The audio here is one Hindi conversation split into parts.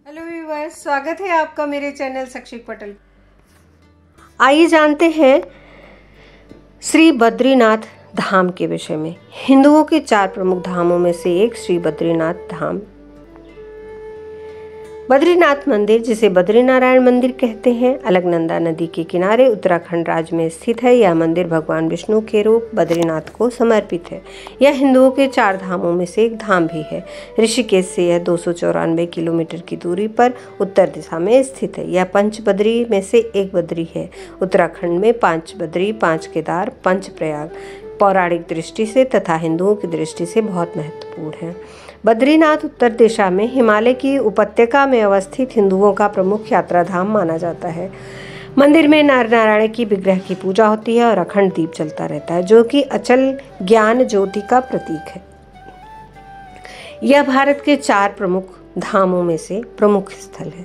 हेलो व्यूअर्स, स्वागत है आपका मेरे चैनल शैक्षिक पटल। आइए जानते हैं श्री बद्रीनाथ धाम के विषय में। हिंदुओं के 4 प्रमुख धामों में से एक श्री बद्रीनाथ धाम। बद्रीनाथ मंदिर, जिसे बद्रीनारायण मंदिर कहते हैं, अलकनंदा नदी के किनारे उत्तराखंड राज्य में स्थित है। यह मंदिर भगवान विष्णु के रूप बद्रीनाथ को समर्पित है। यह हिंदुओं के 4 धामों में से एक धाम भी है। ऋषिकेश से यह 294 किलोमीटर की दूरी पर उत्तर दिशा में स्थित है। यह पंच बद्री में से एक बद्री है। उत्तराखंड में 5 बद्री, 5 केदार, पंच प्रयाग पौराणिक दृष्टि से तथा हिंदुओं की दृष्टि से बहुत महत्वपूर्ण है। बद्रीनाथ उत्तर दिशा में हिमालय की उपत्यका में अवस्थित हिंदुओं का प्रमुख यात्रा धाम माना जाता है। मंदिर में नर नारायण की विग्रह की पूजा होती है और अखंड दीप जलता रहता है, जो कि अचल ज्ञान ज्योति का प्रतीक है। यह भारत के 4 प्रमुख धामों में से प्रमुख स्थल है।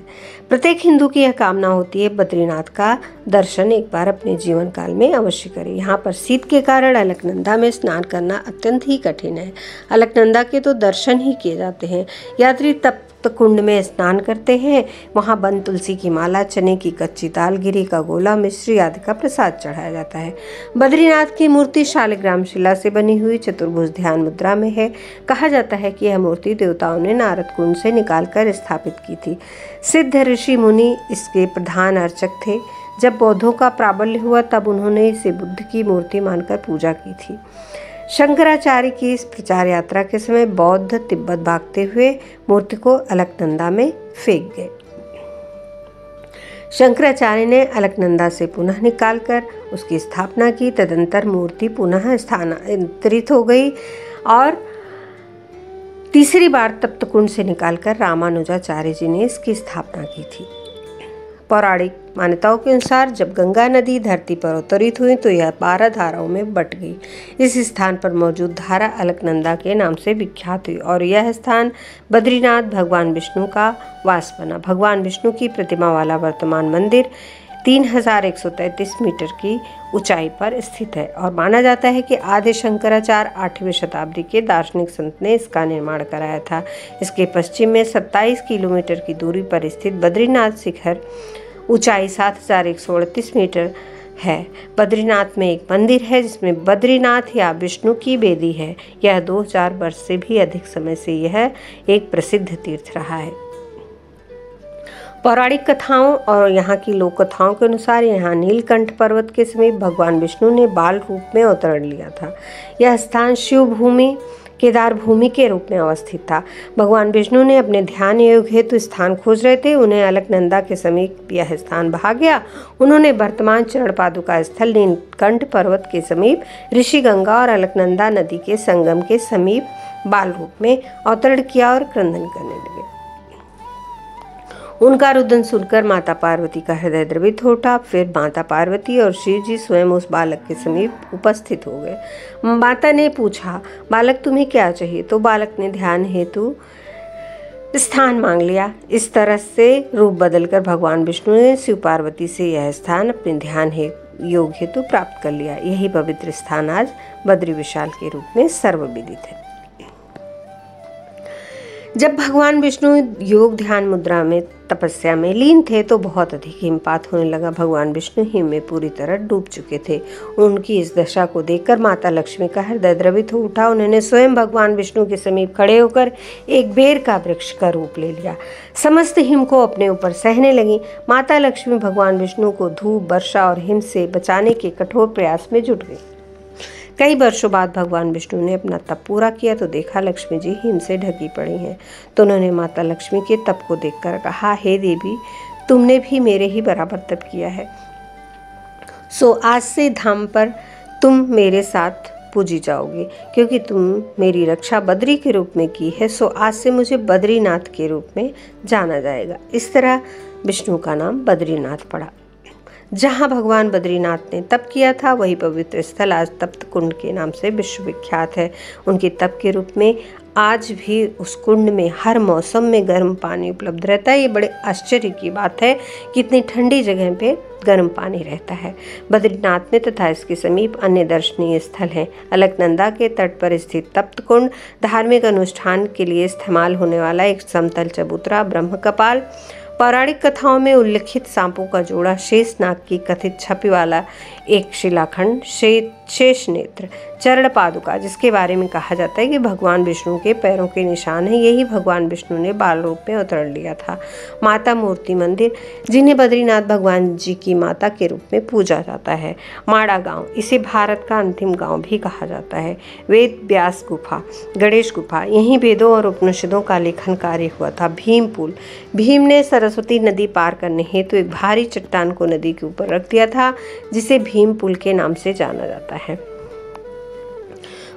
प्रत्येक हिंदू की यह कामना होती है बद्रीनाथ का दर्शन एक बार अपने जीवन काल में अवश्य करे। यहाँ पर शीत के कारण अलकनंदा में स्नान करना अत्यंत ही कठिन है। अलकनंदा के तो दर्शन ही किए जाते हैं। यात्री तप्त कुंड में स्नान करते हैं। वहाँ बन तुलसी की माला, चने की कच्ची दाल, गिरी का गोला, मिश्री आदि का प्रसाद चढ़ाया जाता है। बद्रीनाथ की मूर्ति शालिग्राम शिला से बनी हुई चतुर्भुज ध्यान मुद्रा में है। कहा जाता है कि यह मूर्ति देवताओं ने नारद कुंड से निकालकर स्थापित की थी। सिद्ध ऋषि मुनि इसके प्रधान अर्चक थे। जब बौद्धों का प्राबल्य हुआ तब उन्होंने इसे बुद्ध की मूर्ति मानकर पूजा की थी। शंकराचार्य की इस प्रचार यात्रा के समय बौद्ध तिब्बत भागते हुए मूर्ति को अलकनंदा में फेंक गए। शंकराचार्य ने अलकनंदा से पुनः निकालकर उसकी स्थापना की। तदंतर मूर्ति पुनः स्थानांतरित हो गई और तीसरी बार तप्त कुंड से निकालकर रामानुजाचार्य जी ने इसकी स्थापना की थी। पौराणिक मान्यताओं के अनुसार जब गंगा नदी धरती पर अवतरित हुई तो यह 12 धाराओं में बट गई। इस स्थान पर मौजूद धारा अलकनंदा के नाम से विख्यात हुई और यह स्थान बद्रीनाथ भगवान विष्णु का वास बना। भगवान विष्णु की प्रतिमा वाला वर्तमान मंदिर 3133 मीटर की ऊंचाई पर स्थित है और माना जाता है कि आदि शंकराचार्य 8वीं शताब्दी के दार्शनिक संत ने इसका निर्माण कराया था। इसके पश्चिम में 27 किलोमीटर की दूरी पर स्थित बद्रीनाथ शिखर ऊंचाई 7138 मीटर है। बद्रीनाथ में एक मंदिर है जिसमें बद्रीनाथ या विष्णु की वेदी है। यह 2000 वर्ष से भी अधिक समय से यह एक प्रसिद्ध तीर्थ रहा है। पौराणिक कथाओं और यहाँ की लोक कथाओं के अनुसार यहाँ नीलकंठ पर्वत के समीप भगवान विष्णु ने बाल रूप में अवतरण लिया था। यह स्थान शिव भूमि, केदार भूमि के रूप में अवस्थित था। भगवान विष्णु ने अपने ध्यान योग हेतु स्थान खोज रहे थे। उन्हें अलकनंदा के समीप यह स्थान भा गया। उन्होंने वर्तमान चरण पादुका स्थल नीलकंठ पर्वत के समीप ऋषि गंगा और अलकनंदा नदी के संगम के समीप बाल रूप में अवतरण किया और क्रंदन करने लगे। उनका रुदन सुनकर माता पार्वती का हृदय द्रवित हो उठा। फिर माता पार्वती और शिव जी स्वयं उस बालक के समीप उपस्थित हो गए। माता ने पूछा, बालक तुम्हें क्या चाहिए? तो बालक ने ध्यान हेतु स्थान मांग लिया। इस तरह से रूप बदलकर भगवान विष्णु ने शिव पार्वती से यह स्थान अपने ध्यान योग हेतु प्राप्त कर लिया। यही पवित्र स्थान आज बद्री विशाल के रूप में सर्वविदित है। जब भगवान विष्णु योग ध्यान मुद्रा में तपस्या में लीन थे तो बहुत अधिक हिमपात होने लगा। भगवान विष्णु हिम में पूरी तरह डूब चुके थे। उनकी इस दशा को देखकर माता लक्ष्मी का हृदय द्रवित हो उठा। उन्होंने स्वयं भगवान विष्णु के समीप खड़े होकर एक बेर का वृक्ष का रूप ले लिया। समस्त हिम को अपने ऊपर सहने लगी। माता लक्ष्मी भगवान विष्णु को धूप, वर्षा और हिम से बचाने के कठोर प्रयास में जुट गई। कई वर्षों बाद भगवान विष्णु ने अपना तप पूरा किया तो देखा लक्ष्मी जी हिम से ढकी पड़ी हैं। तो उन्होंने माता लक्ष्मी के तप को देखकर कहा, हे देवी, तुमने भी मेरे ही बराबर तप किया है। सो आज से धाम पर तुम मेरे साथ पूजी जाओगे। क्योंकि तुम मेरी रक्षा बद्री के रूप में की है, सो आज से मुझे बद्रीनाथ के रूप में जाना जाएगा। इस तरह विष्णु का नाम बद्रीनाथ पड़ा। जहाँ भगवान बद्रीनाथ ने तप किया था वही पवित्र स्थल आज तप्त कुंड के नाम से विश्व विख्यात है। उनके तप के रूप में आज भी उस कुंड में हर मौसम में गर्म पानी उपलब्ध रहता है। ये बड़े आश्चर्य की बात है कि इतनी ठंडी जगह पे गर्म पानी रहता है। बद्रीनाथ में तथा इसके समीप अन्य दर्शनीय स्थल हैं। अलकनंदा के तट पर स्थित तप्त कुंड, धार्मिक अनुष्ठान के लिए इस्तेमाल होने वाला एक समतल चबूतरा, ब्रह्म कपाल, पौराणिक कथाओं में उल्लिखित सांपों का जोड़ा, शेषनाग की कथित छवि वाला एक शिलाखंड, शेष नेत्र, चरण पादुका, जिसके बारे में कहा जाता है कि भगवान विष्णु के पैरों के निशान है। यही भगवान विष्णु ने बाल रूप में उतर लिया था। माता मूर्ति मंदिर, जिन्हें बद्रीनाथ भगवान जी की माता के रूप में पूजा जाता है। माड़ा गांव, इसे भारत का अंतिम गांव भी कहा जाता है। वेद व्यास गुफा, गणेश गुफा, यहीं वेदों और उपनिषदों का लेखन कार्य हुआ था। भीम पुल, भीम ने सरस्वती नदी पार करने हेतु एक भारी चट्टान को नदी के ऊपर रख दिया था, जिसे भीम पुल के नाम से जाना जाता है।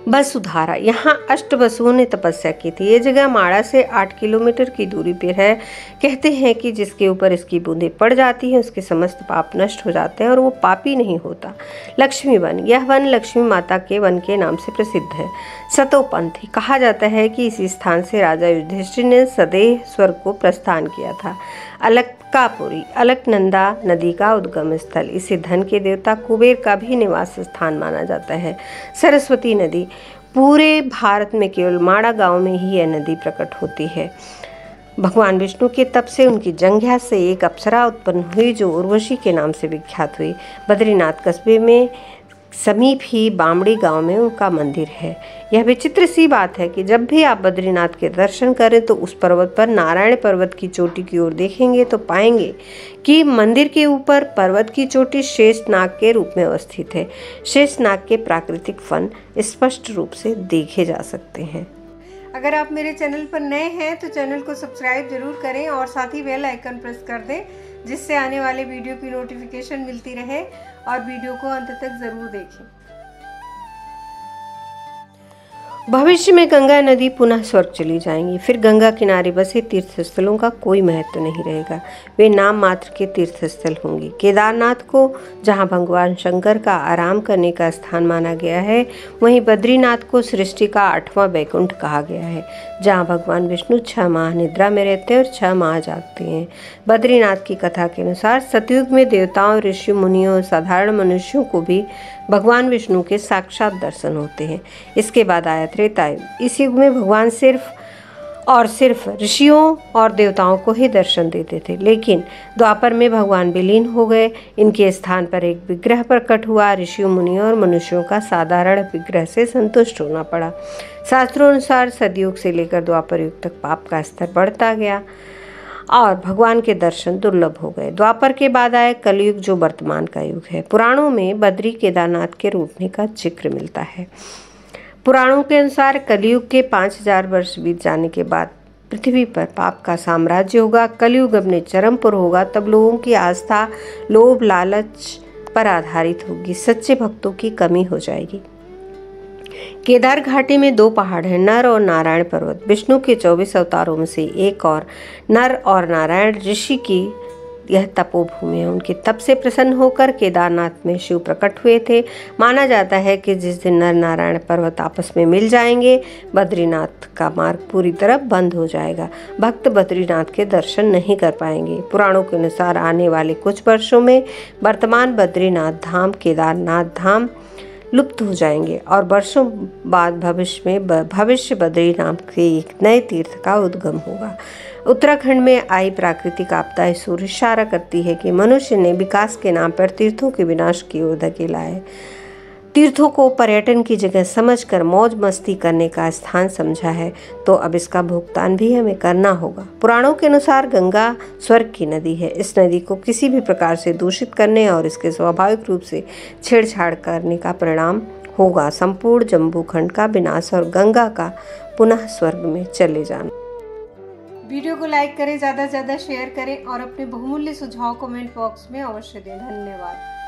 वसुधारा, यहाँ अष्ट वसुओं ने तपस्या की थी। ये जगह माड़ा से 8 किलोमीटर की दूरी पर है। कहते हैं कि जिसके ऊपर इसकी बूंदें पड़ जाती हैं उसके समस्त पाप नष्ट हो जाते हैं और वो पापी नहीं होता। लक्ष्मी वन, यह वन लक्ष्मी माता के वन के नाम से प्रसिद्ध है। सतोपंथी, कहा जाता है कि इसी स्थान से राजा युधिष्ठिर ने सदैह स्वर्ग को प्रस्थान किया था। अलकापुरी, अलकनंदा नदी का उद्गम स्थल, इसे धन के देवता कुबेर का भी निवास स्थान माना जाता है। सरस्वती नदी, पूरे भारत में केवल माड़ा गांव में ही यह नदी प्रकट होती है। भगवान विष्णु के तप से उनकी जंघ्या से एक अप्सरा उत्पन्न हुई जो उर्वशी के नाम से विख्यात हुई। बद्रीनाथ कस्बे में समीप ही बामड़ी गांव में उनका मंदिर है। यह विचित्र सी बात है कि जब भी आप बद्रीनाथ के दर्शन करें तो उस पर्वत पर नारायण पर्वत की चोटी की ओर देखेंगे तो पाएंगे कि मंदिर के ऊपर पर्वत की चोटी शेषनाग के रूप में अवस्थित है। शेषनाग के प्राकृतिक फन स्पष्ट रूप से देखे जा सकते हैं। अगर आप मेरे चैनल पर नए हैं तो चैनल को सब्सक्राइब जरूर करें और साथ ही बेल आइकन प्रेस कर दें, जिससे आने वाले वीडियो की नोटिफिकेशन मिलती रहे और वीडियो को अंत तक जरूर देखें। भविष्य में गंगा नदी पुनः स्वर्ग चली जाएंगी। फिर गंगा किनारे बसे तीर्थस्थलों का कोई महत्व नहीं रहेगा। वे नाम मात्र के तीर्थस्थल होंगे। केदारनाथ को जहां भगवान शंकर का आराम करने का स्थान माना गया है, वहीं बद्रीनाथ को सृष्टि का 8वां वैकुंठ कहा गया है, जहां भगवान विष्णु 6 माह निद्रा में रहते हैं और 6 माह जागते हैं। बद्रीनाथ की कथा के अनुसार सतयुग में देवताओं, ऋषि मुनियों और साधारण मनुष्यों को भी भगवान विष्णु के साक्षात दर्शन होते हैं। इसके बाद आया त्रेता युग। इस युग में भगवान सिर्फ ऋषियों और देवताओं को ही दर्शन देते थे, लेकिन द्वापर में भगवान विलीन हो गए। इनके स्थान पर एक विग्रह प्रकट हुआ। ऋषियों, मुनियों और मनुष्यों का साधारण विग्रह से संतुष्ट होना पड़ा। शास्त्रों अनुसार सतयुग से लेकर द्वापर युग तक पाप का स्तर बढ़ता गया और भगवान के दर्शन दुर्लभ हो गए। द्वापर के बाद आया कलयुग, जो वर्तमान का युग है। पुराणों में बद्री केदारनाथ के रूठने का जिक्र मिलता है। पुराणों के अनुसार कलयुग के 5000 वर्ष बीत जाने के बाद पृथ्वी पर पाप का साम्राज्य होगा। कलयुग अपने चरम पर होगा। तब लोगों की आस्था लोभ लालच पर आधारित होगी। सच्चे भक्तों की कमी हो जाएगी। केदार घाटी में 2 पहाड़ हैं, नर और नारायण पर्वत। विष्णु के 24 अवतारों में से एक और नर और नारायण ऋषि की यह तपोभूमि है। उनके तप से प्रसन्न होकर केदारनाथ में शिव प्रकट हुए थे। माना जाता है कि जिस दिन नर नारायण पर्वत आपस में मिल जाएंगे, बद्रीनाथ का मार्ग पूरी तरह बंद हो जाएगा। भक्त बद्रीनाथ के दर्शन नहीं कर पाएंगे। पुराणों के अनुसार आने वाले कुछ वर्षों में वर्तमान बद्रीनाथ धाम, केदारनाथ धाम लुप्त हो जाएंगे और वर्षों बाद भविष्य बद्रीनाथ के एक नए तीर्थ का उद्गम होगा। उत्तराखंड में आई प्राकृतिक आपदा इस ओर इशारा करती है कि मनुष्य ने विकास के नाम पर तीर्थों के विनाश की ओर धकेला है। तीर्थों को पर्यटन की जगह समझकर मौज मस्ती करने का स्थान समझा है, तो अब इसका भुगतान भी हमें करना होगा। पुराणों के अनुसार गंगा स्वर्ग की नदी है। इस नदी को किसी भी प्रकार से दूषित करने और इसके स्वाभाविक रूप से छेड़छाड़ करने का परिणाम होगा संपूर्ण जम्बू खंड का विनाश और गंगा का पुनः स्वर्ग में चले जाना। वीडियो को लाइक करें, ज़्यादा से ज़्यादा शेयर करें और अपने बहुमूल्य सुझाव कमेंट बॉक्स में अवश्य दें। धन्यवाद।